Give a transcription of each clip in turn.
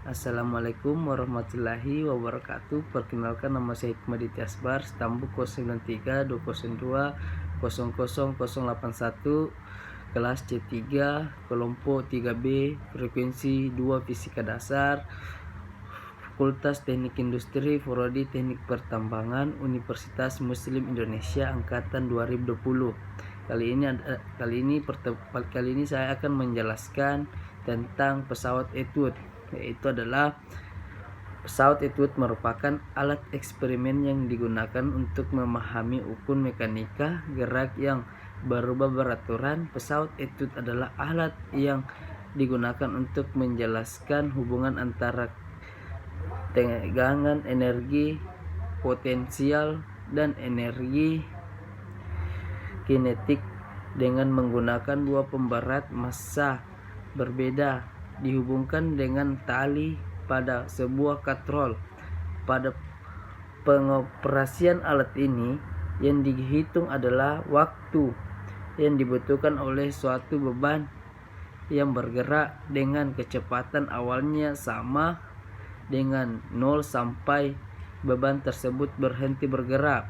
Assalamualaikum warahmatullahi wabarakatuh. Perkenalkan, nama saya Hikmah Asbar, Stambuk 093 202 00081, kelas C3, kelompok 3B, frekuensi 2 Fisika Dasar, Fakultas Teknik Industri, Prodi Teknik Pertambangan, Universitas Muslim Indonesia angkatan 2020. Kali ini saya akan menjelaskan tentang pesawat Etude. Yaitu adalah pesawat Etude merupakan alat eksperimen yang digunakan untuk memahami ukur mekanika gerak yang berubah beraturan. Pesawat Etude adalah alat yang digunakan untuk menjelaskan hubungan antara tegangan, energi potensial, dan energi kinetik dengan menggunakan dua pemberat massa berbeda dihubungkan dengan tali pada sebuah katrol. Pada pengoperasian alat ini, yang dihitung adalah waktu yang dibutuhkan oleh suatu beban yang bergerak dengan kecepatan awalnya sama dengan 0 sampai beban tersebut berhenti bergerak.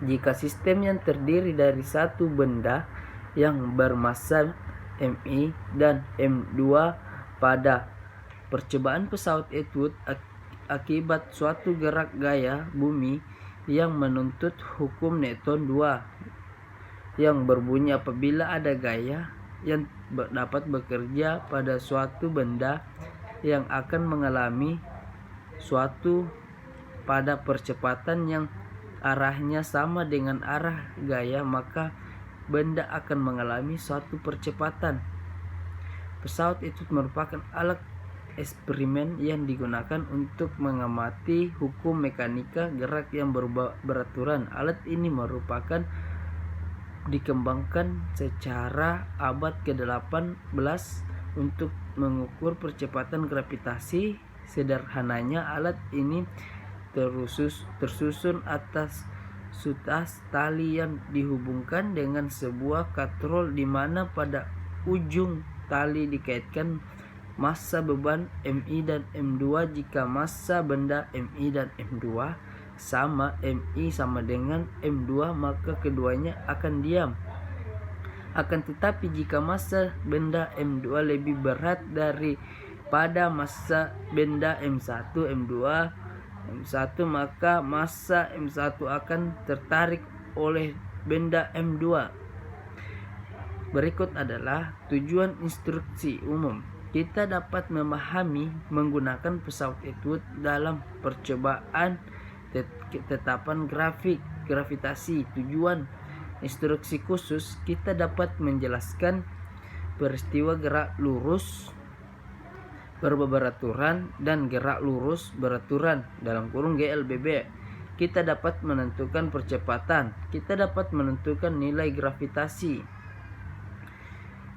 Jika sistem yang terdiri dari satu benda yang bermassa Mi dan M2 pada percobaan pesawat Etude akibat suatu gerak gaya bumi yang menuntut hukum Newton 2 yang berbunyi apabila ada gaya yang dapat bekerja pada suatu benda yang akan mengalami suatu pada percepatan yang arahnya sama dengan arah gaya, maka benda akan mengalami suatu percepatan. Pesawat Etude merupakan alat eksperimen yang digunakan untuk mengamati hukum mekanika gerak yang beraturan. Alat ini merupakan dikembangkan secara abad ke-18 untuk mengukur percepatan gravitasi. Sederhananya, alat ini tersusun atas tali yang dihubungkan dengan sebuah katrol, di mana pada ujung tali dikaitkan massa beban Mi dan M2. Jika massa benda Mi dan M2 sama, Mi sama dengan M2, maka keduanya akan diam. Akan tetapi jika massa benda M2 lebih berat daripada massa benda M1, maka massa M1 akan tertarik oleh benda M2. Berikut adalah tujuan instruksi umum. Kita dapat memahami menggunakan pesawat Etude dalam percobaan tetapan gravitasi. Tujuan instruksi khusus, kita dapat menjelaskan peristiwa gerak lurus beraturan dan gerak lurus beraturan (GLBB). Kita dapat menentukan percepatan. Kita dapat menentukan nilai gravitasi.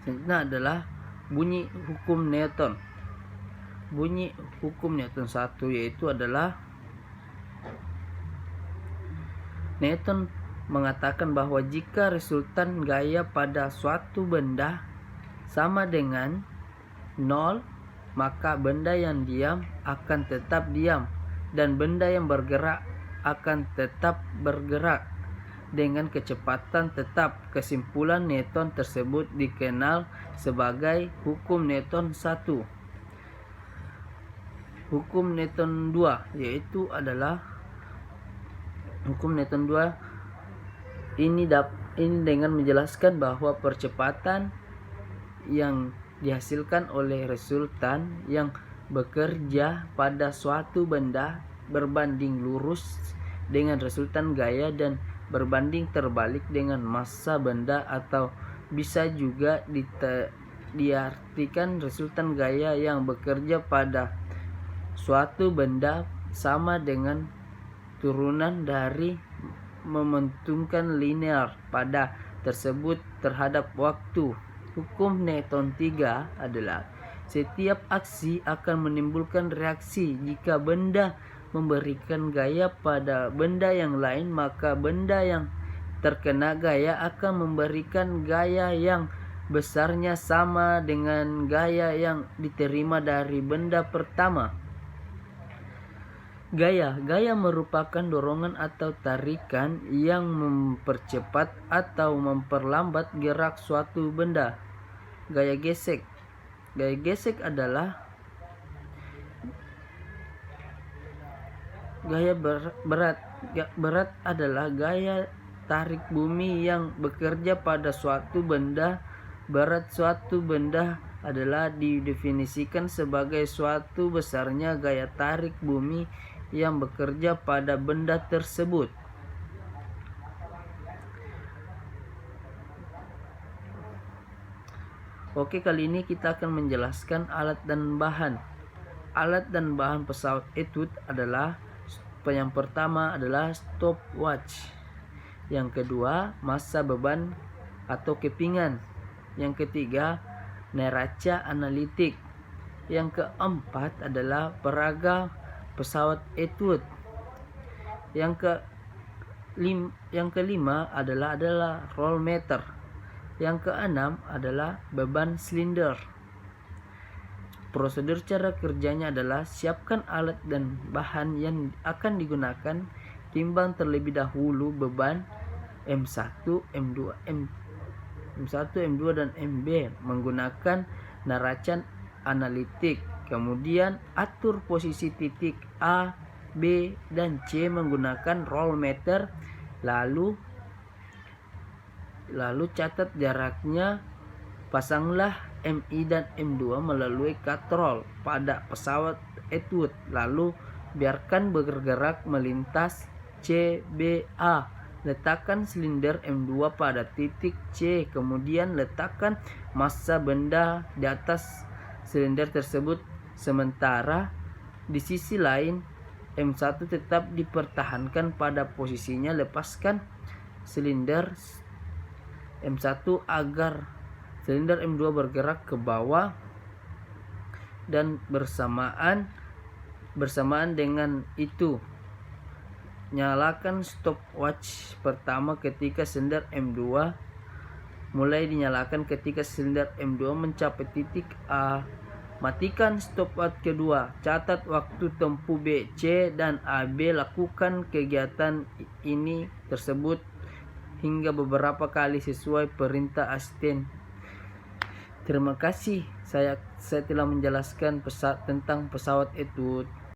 Selanjutnya adalah bunyi hukum Newton. Bunyi hukum Newton 1 yaitu adalah Newton mengatakan bahwa jika resultan gaya pada suatu benda sama dengan 0, maka benda yang diam akan tetap diam dan benda yang bergerak akan tetap bergerak dengan kecepatan tetap. Kesimpulan Newton tersebut dikenal sebagai hukum Newton 1. Hukum Newton 2 yaitu adalah hukum Newton 2 ini dengan menjelaskan bahwa percepatan yang dihasilkan oleh resultan yang bekerja pada suatu benda berbanding lurus dengan resultan gaya dan berbanding terbalik dengan massa benda, atau bisa juga diartikan resultan gaya yang bekerja pada suatu benda sama dengan turunan dari momentum linear pada tersebut terhadap waktu. Hukum Newton 3 adalah setiap aksi akan menimbulkan reaksi. Jika benda memberikan gaya pada benda yang lain, maka benda yang terkena gaya akan memberikan gaya yang besarnya sama dengan gaya yang diterima dari benda pertama. Gaya merupakan dorongan atau tarikan yang mempercepat atau memperlambat gerak suatu benda. Gaya gesek adalah gaya berat adalah gaya tarik bumi yang bekerja pada suatu benda. Berat suatu benda adalah didefinisikan sebagai suatu besarnya gaya tarik bumi yang bekerja pada benda tersebut. Oke, kali ini kita akan menjelaskan alat dan bahan. Alat dan bahan pesawat etude adalah, yang pertama adalah stopwatch, yang kedua massa beban atau kepingan, yang ketiga neraca analitik, yang keempat adalah peraga pesawat etude, yang kelima adalah roll meter, yang keenam adalah beban silinder. Prosedur cara kerjanya adalah siapkan alat dan bahan yang akan digunakan, timbang terlebih dahulu beban M1, M2, dan MB menggunakan neraca analitik. Kemudian atur posisi titik A, B, dan C menggunakan roll meter. Lalu catat jaraknya. Pasanglah MI dan M2 melalui katrol pada pesawat etude, lalu biarkan bergerak melintas CBA. Letakkan silinder M2 pada titik C, kemudian letakkan massa benda di atas silinder tersebut. Sementara di sisi lain M1 tetap dipertahankan pada posisinya. Lepaskan silinder M1 agar silinder M2 bergerak ke bawah, dan bersamaan dengan itu nyalakan stopwatch pertama ketika silinder M2 mulai dinyalakan ketika silinder M2 mencapai titik A. Matikan stopwatch kedua. Catat waktu tempuh B, C, dan AB. Lakukan kegiatan ini tersebut hingga beberapa kali sesuai perintah asisten. Terima kasih, saya telah menjelaskan tentang pesawat etude.